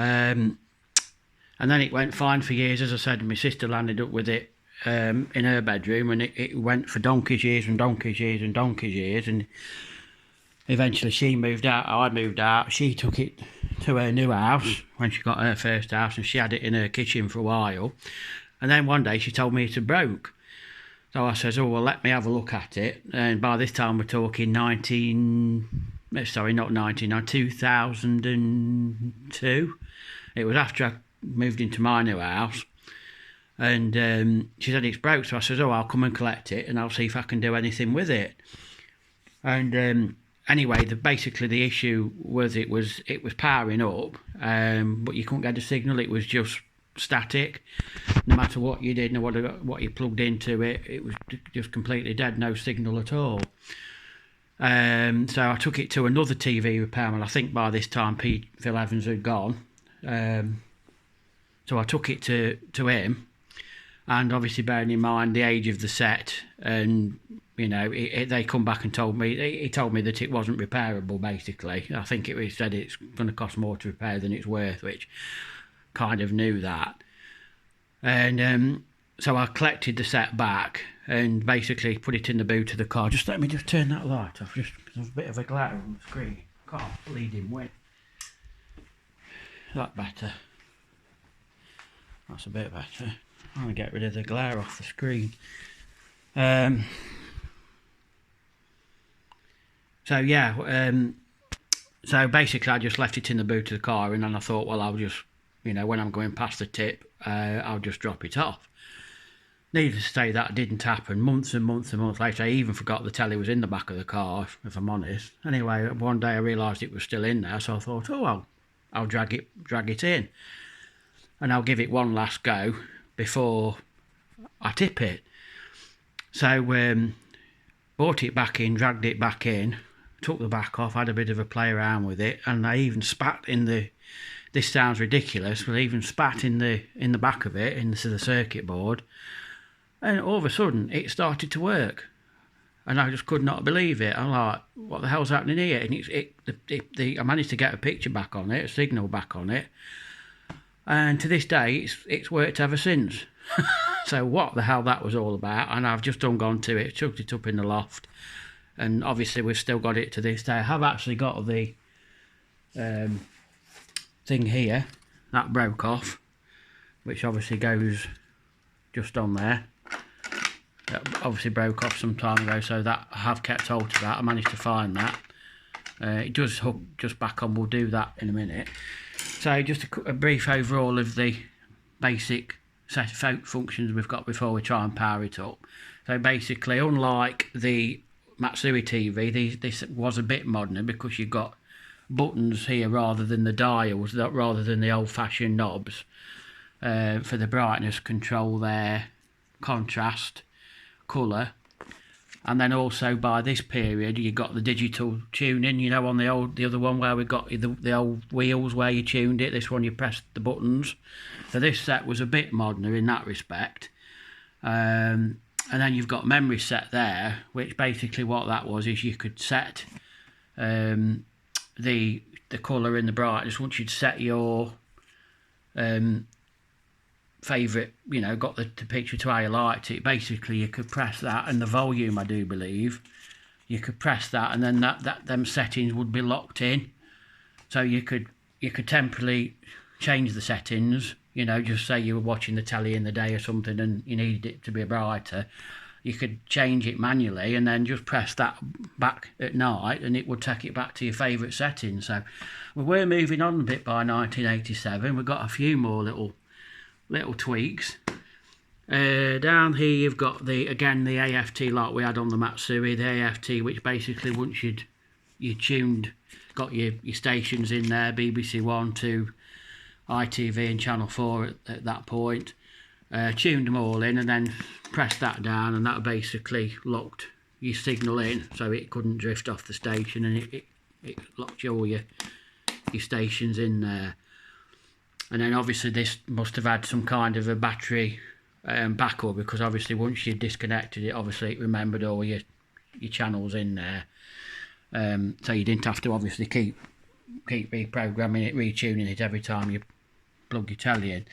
And then it went fine for years. As I said, my sister landed up with it in her bedroom, and it went for donkey's years and donkey's years and donkey's years, and eventually she moved out, I moved out, she took it to her new house when she got her first house, and she had it in her kitchen for a while, and then one day she told me it had broke. So I says, oh, well, let me have a look at it. And by this time we're talking 2002. It was after I moved into my new house, and she said it's broke. So I says, oh, I'll come and collect it and I'll see if I can do anything with it. And anyway, basically the issue was it was powering up, but you couldn't get a signal. It was just static. No matter what you did and what you plugged into it, it was just completely dead, no signal at all. So I took it to another TV repairman. I think by this time Phil Evans had gone. So I took it to him, and obviously bearing in mind the age of the set, and you know, they come back and told me, he told me that it wasn't repairable, basically. I think he said it's going to cost more to repair than it's worth, which kind of knew that. And so I collected the set back and basically put it in the boot of the car. Just let me just turn that light off, just because there's a bit of a glare on the screen. God, bleeding wet. Is that better? That's a bit better. I'm going to get rid of the glare off the screen. So yeah, so basically I just left it in the boot of the car, and then I thought, well, I'll just, you know, when I'm going past the tip, I'll just drop it off. Needless to say, that didn't happen. Months and months and months later, I even forgot the telly was in the back of the car, if I'm honest. Anyway, one day I realised it was still in there, so I thought, oh, I'll drag it in, and I'll give it one last go before I tip it. So brought it back in, dragged it back in, took the back off, had a bit of a play around with it, and I even spat in the, this sounds ridiculous, but I even spat in the back of it, into the circuit board, and all of a sudden it started to work, and I just could not believe it. I'm like, what the hell's happening here? And I managed to get a picture back on it, a signal back on it, and to this day it's worked ever since. So what the hell that was all about, and I've just hung on to it, chucked it up in the loft, and obviously we've still got it to this day. I have actually got the thing here that broke off, which obviously goes just on there. That obviously broke off some time ago, so that I have kept hold of that. I managed to find that. It does hook just back on. We'll do that in a minute. So just a brief overall of the basic set of functions we've got before we try and power it up. So basically, unlike the Matsui TV, this was a bit moderner because you've got buttons here rather than the dials, rather than the old-fashioned knobs for the brightness control there, contrast, colour. And then also by this period you got the digital tuning, you know, on the other one where we got the old wheels where you tuned it. This one you pressed the buttons. So this set was a bit moderner in that respect. And then you've got memory set there, which basically what that was is you could set the colour and the brightness. Once you'd set your favourite, you know, got the picture to how you liked it, basically you could press that, and the volume, I do believe, you could press that, and then them settings would be locked in. So you could temporarily change the settings, you know, just say you were watching the telly in the day or something and you needed it to be brighter. You could change it manually and then just press that back at night and it would take it back to your favourite settings. So we were moving on a bit by 1987. We got a few more little tweaks. Down here you've got the AFT like we had on the Matsui, the AFT, which basically once you tuned, got your stations in there, BBC One, 2, ITV and Channel 4 at that point, tuned them all in and then pressed that down, and that basically locked your signal in so it couldn't drift off the station, and it locked all your stations in there. And then obviously this must have had some kind of a battery backup, because obviously once you disconnected it, obviously it remembered all your channels in there, so you didn't have to obviously keep keep reprogramming it, retuning it every time you plug your telly in.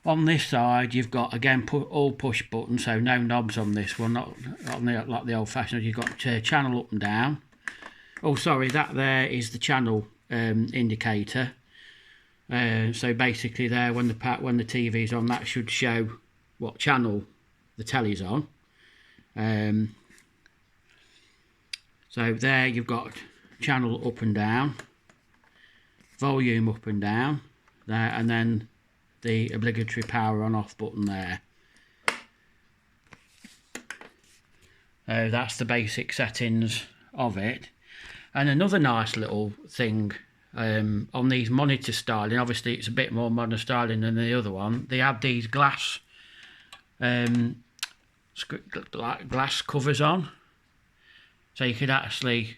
On this side, you've got, again, all push buttons, so no knobs on this one, not on like the old-fashioned. You've got channel up and down. Oh, sorry, that there is the channel indicator. So basically there, when the TV's on, that should show what channel the telly's on. So there you've got channel up and down, volume up and down, there, and then the obligatory power on off button there. That's the basic settings of it. And another nice little thing on these monitor styling, obviously it's a bit more modern styling than the other one, they have these glass glass covers on, so you could actually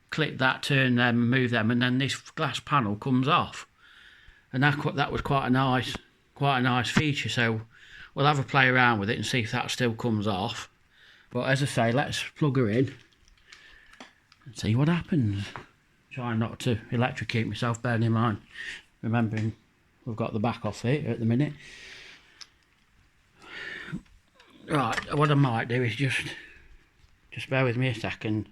click that, turn them, move them, and then this glass panel comes off, and that was quite a nice feature. So we'll have a play around with it and see if that still comes off. But as I say, let's plug her in and see what happens. Trying not to electrocute myself, bearing in mind, remembering we've got the back off it at the minute. Right, what I might do is just bear with me a second.